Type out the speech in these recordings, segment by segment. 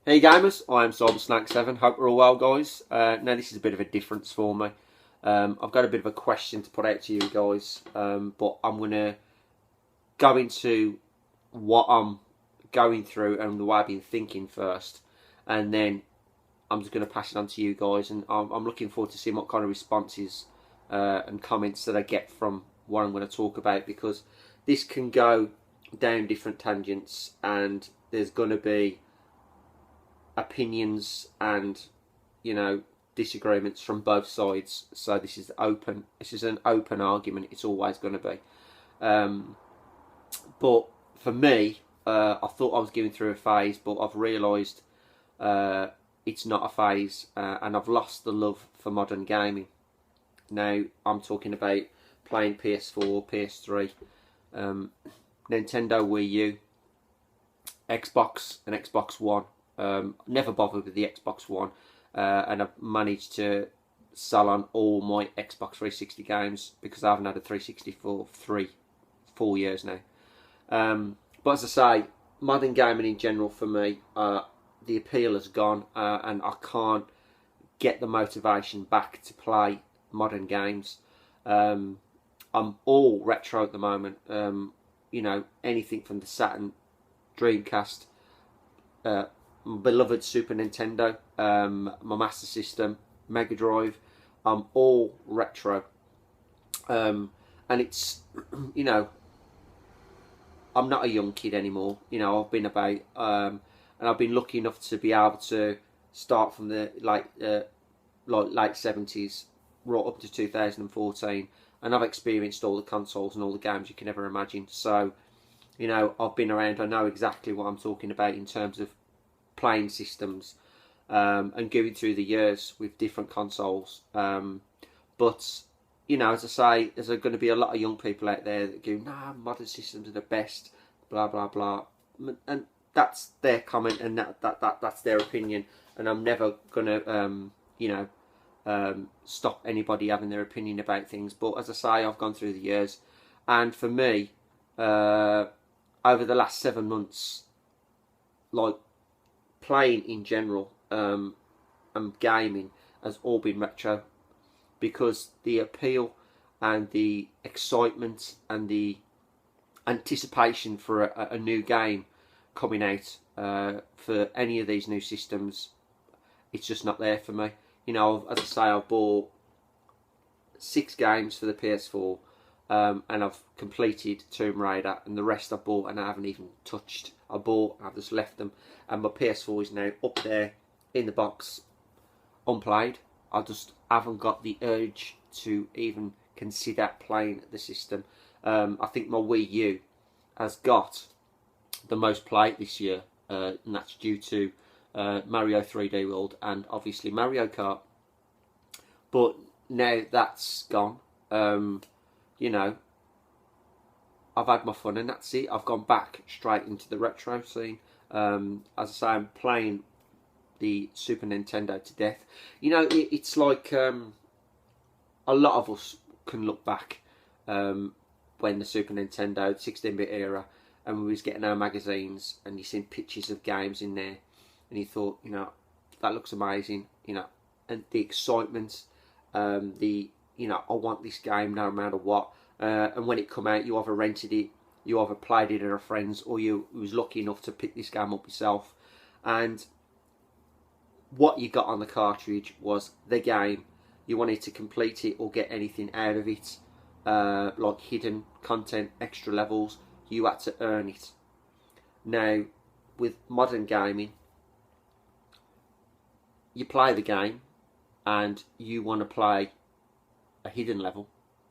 Hey gamers, I am CyberSnack7. Hope we're all well, guys. Now this is a bit of a difference for me. I've got a bit of a question to put out to you guys, but I'm going to go into what I'm going through and the way I've been thinking first, and then I'm just going to pass it on to you guys. And I'm looking forward to seeing what kind of responses and comments that I get from what I'm going to talk about, because this can go down different tangents, and there's going to be opinions and disagreements from both sides. So this is an open argument. It's always going to be. But for me, I thought I was going through a phase, but I've realised it's not a phase, and I've lost the love for modern gaming. Now I'm talking about playing PS4, PS3, Nintendo Wii U, Xbox and Xbox One. Never bothered with the Xbox One, and I've managed to sell on all my Xbox 360 games because I haven't had a 360 for 4 years now. But as I say, modern gaming in general for me, the appeal has gone, and I can't get the motivation back to play modern games. I'm all retro at the moment. Anything from the Saturn, Dreamcast, beloved Super Nintendo, my Master System, Mega Drive. I'm all retro, and it's I'm not a young kid anymore. I've been about, and I've been lucky enough to be able to start from the late 70s right up to 2014, and I've experienced all the consoles and all the games you can ever imagine. So I've been around. I know exactly what I'm talking about in terms of playing systems, and going through the years with different consoles. But as I say, there's going to be a lot of young people out there that go, "Nah, modern systems are the best," blah blah blah, and that's their comment, and that's their opinion. And I'm never gonna stop anybody having their opinion about things. But as I say, I've gone through the years, and for me, over the last 7 months, like playing in general, and gaming has all been retro, because the appeal and the excitement and the anticipation for a new game coming out for any of these new systems, it's just not there for me. As I say, I've bought 6 games for the PS4, and I've completed Tomb Raider, and the rest I've bought and I haven't even touched. I've just left them, and my PS4 is now up there in the box, unplayed. I just haven't got the urge to even consider playing the system. I think my Wii U has got the most play this year, and that's due to Mario 3D World and obviously Mario Kart. But now that's gone. I've had my fun, and that's it. I've gone back straight into the retro scene. As I say, I'm playing the Super Nintendo to death. It's like a lot of us can look back when the Super Nintendo 16-bit era, and we was getting our magazines, and you seen pictures of games in there, and you thought, that looks amazing, and the excitement, I want this game no matter what. And when it come out, you either rented it, you either played it at a friend's, or you was lucky enough to pick this game up yourself. And what you got on the cartridge was the game. You wanted to complete it or get anything out of it, like hidden content, extra levels, you had to earn it. Now, with modern gaming, you play the game and you want to play a hidden level,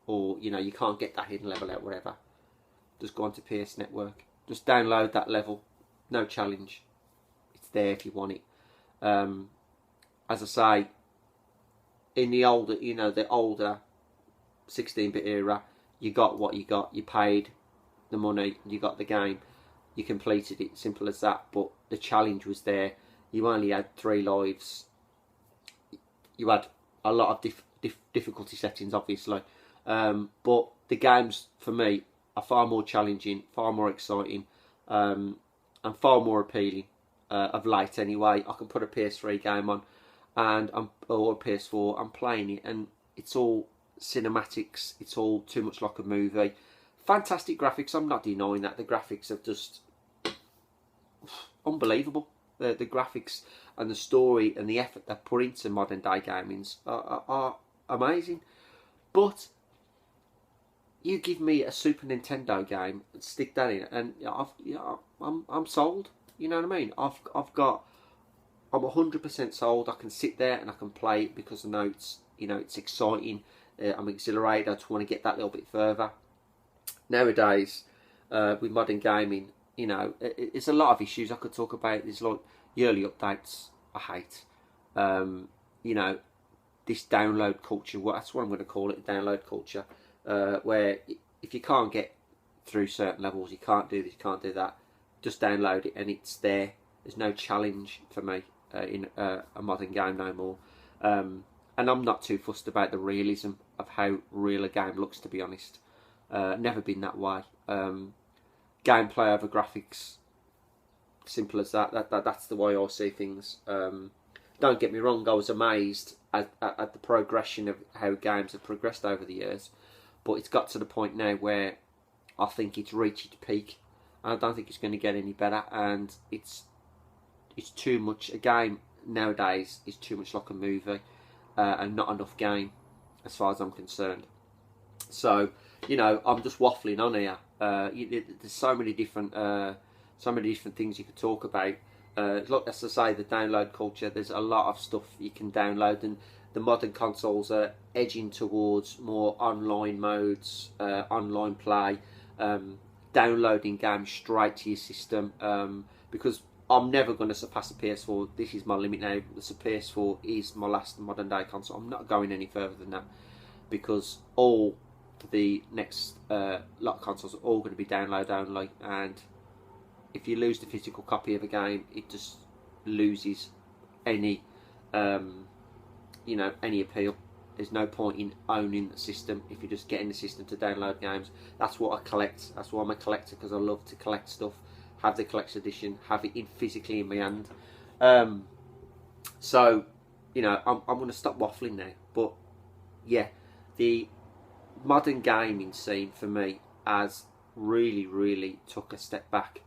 or you can't get that hidden level out, whatever, just go onto PS Network, just download that level, no challenge, it's there if you want it. As I say, in the older 16-bit era, you got what you got, you paid the money, you got the game, you completed it, simple as that. But the challenge was there. You only had 3 lives, you had a lot of difficulty settings, obviously, but the games for me are far more challenging, far more exciting, and far more appealing. of late anyway. I can put a PS3 game on, and or a PS4. I'm playing it, and it's all cinematics. It's all too much like a movie. Fantastic graphics. I'm not denying that. The graphics are just unbelievable. The graphics and the story and the effort they put into modern day gamings are amazing. But you give me a Super Nintendo game, stick that in, and I'm sold. You know what I mean? I'm 100% sold. I can sit there and I can play it because I know it's exciting. I'm exhilarated. I just want to get that little bit further. Nowadays, with modern gaming, it's a lot of issues I could talk about. There's like yearly updates I hate. This download culture. That's what I'm going to call it, download culture. Where if you can't get through certain levels, you can't do this, you can't do that, just download it and it's there. There's no challenge for me in a modern game no more. And I'm not too fussed about the realism of how real a game looks, to be honest. Never been that way. Gameplay over graphics, simple as that. That's the way I see things. Don't get me wrong, I was amazed at the progression of how games have progressed over the years. But it's got to the point now where I think it's reached its peak. And I don't think it's going to get any better. And it's too much. A game nowadays is too much like a movie, and not enough game, as far as I'm concerned. So I'm just waffling on here. There's so many different things you could talk about. Look, as I say, the download culture. There's a lot of stuff you can download, and the modern consoles are edging towards more online modes, online play, downloading games straight to your system. Because I'm never going to surpass the PS4. This is my limit now. The PS4 is my last modern day console. I'm not going any further than that, because all the next lot of consoles are all going to be download only, and if you lose the physical copy of a game, it just loses any any appeal. There's no point in owning the system if you're just getting the system to download games. That's what I collect. That's why I'm a collector, because I love to collect stuff, have the collector's edition, have it physically in my hand. So I'm going to stop waffling now. But yeah, the modern gaming scene for me has really took a step back,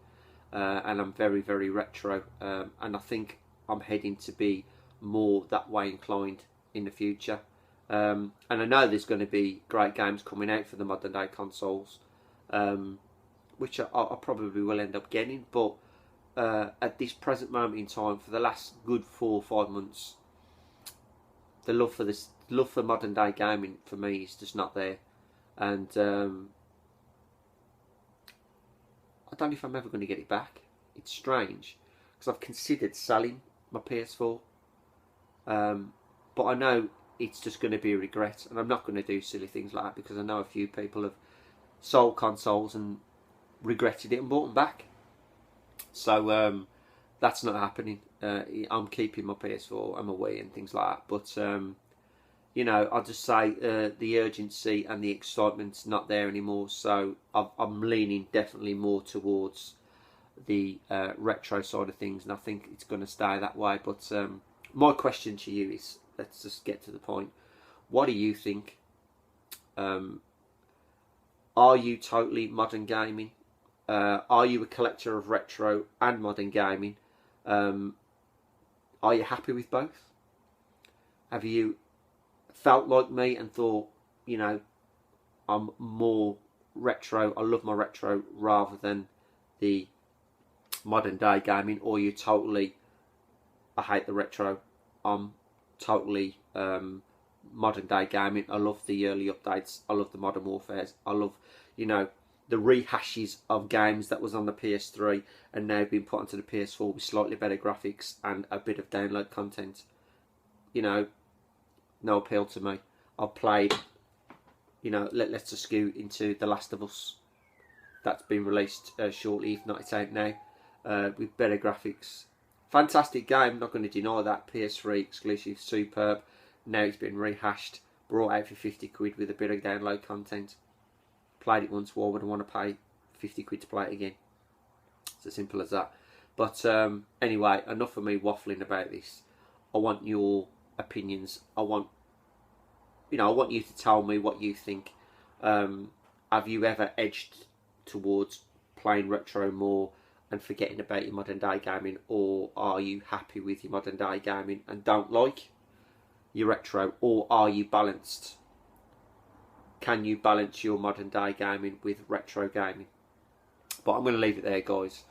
and I'm very retro, and I think I'm heading to be more that way inclined in the future. And I know there's going to be great games coming out for the modern day consoles, which I probably will end up getting, but at this present moment in time, for the last good 4 or 5 months, the love for modern day gaming for me is just not there. And I don't know if I'm ever going to get it back. It's strange, because I've considered selling my PS4, but I know it's just going to be a regret, and I'm not going to do silly things like that, because I know a few people have sold consoles and regretted it and bought them back. So that's not happening. I'm keeping my PS4 and my Wii and things like that, but I'll just say the urgency and the excitement's not there anymore, so I'm leaning definitely more towards the retro side of things, and I think it's going to stay that way. But my question to you is, let's just get to the point. What do you think? Are you totally modern gaming? Are you a collector of retro and modern gaming? Are you happy with both? Have you felt like me and thought, I'm more retro, I love my retro rather than the modern day gaming? Or you totally, I hate the retro, I'm totally modern day gaming, I love the early updates, I love the Modern Warfares, I love the rehashes of games that was on the PS3 and now being put onto the PS4 with slightly better graphics and a bit of download content. No appeal to me. I've played, let's just go into The Last of Us. That's been released shortly, if not it's out now, with better graphics. Fantastic game, not going to deny that. PS3 exclusive, superb. Now it's been rehashed, brought out for 50 quid with a bit of download content. Played it once, why would I want to pay 50 quid to play it again? It's as simple as that. But anyway, enough of me waffling about this. I want your opinions. I want you to tell me what you think. Have you ever edged towards playing retro more and forgetting about your modern day gaming, or are you happy with your modern day gaming and don't like your retro, or are you balanced? Can you balance your modern day gaming with retro gaming? But I'm going to leave it there, guys.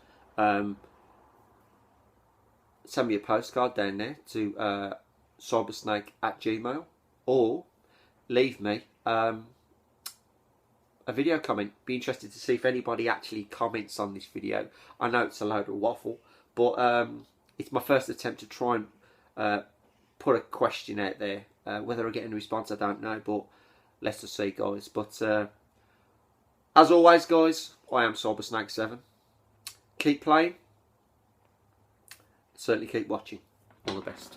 Send me a postcard down there to cybersnake@gmail.com, or leave me a video comment. Be interested to see if anybody actually comments on this video. I know it's a load of waffle, but it's my first attempt to try and put a question out there. Whether I get any response, I don't know, but let's just see, guys. But as always, guys, I am CyberSnake7. Keep playing. Certainly keep watching. All the best.